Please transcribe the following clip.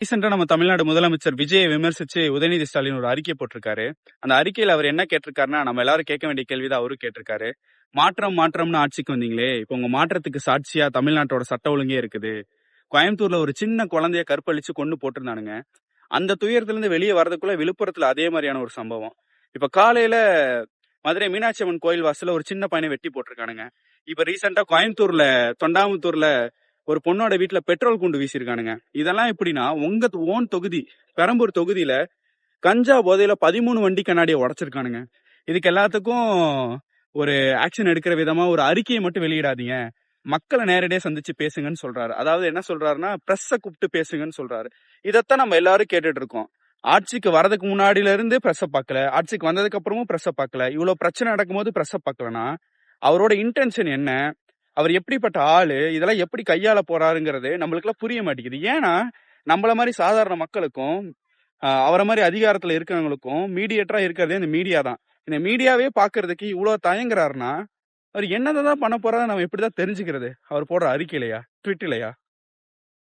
ரீசெண்டா நம்ம தமிழ்நாடு முதலமைச்சர் விஜயை விமர்சிச்சு உதயநிதி ஸ்டாலின் ஒரு அறிக்கை போட்டிருக்காரு. அந்த அறிக்கையில அவர் என்ன கேட்டிருக்காருன்னா, நம்ம எல்லாரும் கேட்க வேண்டிய கேள்விதான் அவரும் கேட்டிருக்காரு. மாற்றம் மாற்றம்னு ஆட்சிக்கு வந்தீங்களே, இப்ப உங்க மாற்றத்துக்கு சாட்சியா தமிழ்நாட்டோட சட்ட ஒழுங்கே இருக்குது. கோயம்புத்தூர்ல ஒரு சின்ன குழந்தைய கற்பழிச்சு கொன்னு போட்டிருந்தானுங்க. அந்த துயரத்துல இருந்து வெளியே வரதுக்குள்ள விழுப்புரத்துல அதே மாதிரியான ஒரு சம்பவம். இப்ப காலையில மதுரை மீனாட்சி அம்மன் கோயில் வாசல்ல ஒரு சின்ன பையனை வெட்டி போட்டிருக்கானுங்க. இப்ப ரீசெண்டா கோயம்புத்தூர்ல தொண்டாமுத்தூர்ல ஒரு பொண்ணோட வீட்டுல பெட்ரோல் குண்டு வீசியிருக்கானுங்க. இதெல்லாம் எப்படின்னா உங்க ஓன் தொகுதி பெரம்பூர் தொகுதியில கஞ்சா போதையில 13 வண்டி கண்ணாடியை உடைச்சிருக்கானுங்க. இதுக்கு எல்லாத்துக்கும் ஒரு ஆக்ஷன் எடுக்கிற விதமா ஒரு அறிக்கையை மட்டும் வெளியிடாதீங்க, மக்களை நேரடியா சந்திச்சு பேசுங்கன்னு சொல்றாரு. அதாவது என்ன சொல்றாருன்னா, பிரஸ்ஸ கூப்பிட்டு பேசுங்கன்னு சொல்றாரு. இதைத்தான் நம்ம எல்லாரும் கேட்டுட்டு இருக்கோம். ஆட்சிக்கு வரதுக்கு முன்னாடில இருந்து பிரஸ்ஸ பார்க்கல, ஆட்சிக்கு வந்ததுக்கு அப்புறமும் பிரஸ்ஸ பார்க்கல, இவ்வளவு பிரச்சனை நடக்கும்போது பிரஸ்ஸ பார்க்கலனா அவரோட இன்டென்ஷன் என்ன, அவர் எப்படிப்பட்ட ஆளு, இதெல்லாம் எப்படி கையாள போறாருங்கிறது நம்மளுக்குலாம் புரிய மாட்டேங்குது. ஏன்னா நம்மள மாதிரி சாதாரண மக்களுக்கும் அவரை மாதிரி அதிகாரத்துல இருக்கிறவங்களுக்கும் மீடியேட்டரா இருக்கிறதே இந்த மீடியா தான். இந்த மீடியாவே பாக்குறதுக்கு இவ்வளவு தயங்குறாருன்னா அவர் என்னதான் பண்ண போறாரு நம்ம எப்படிதான் தெரிஞ்சுக்கிறது? அவர் போடுற அறிக்கையிலையா, ட்விட்லையா?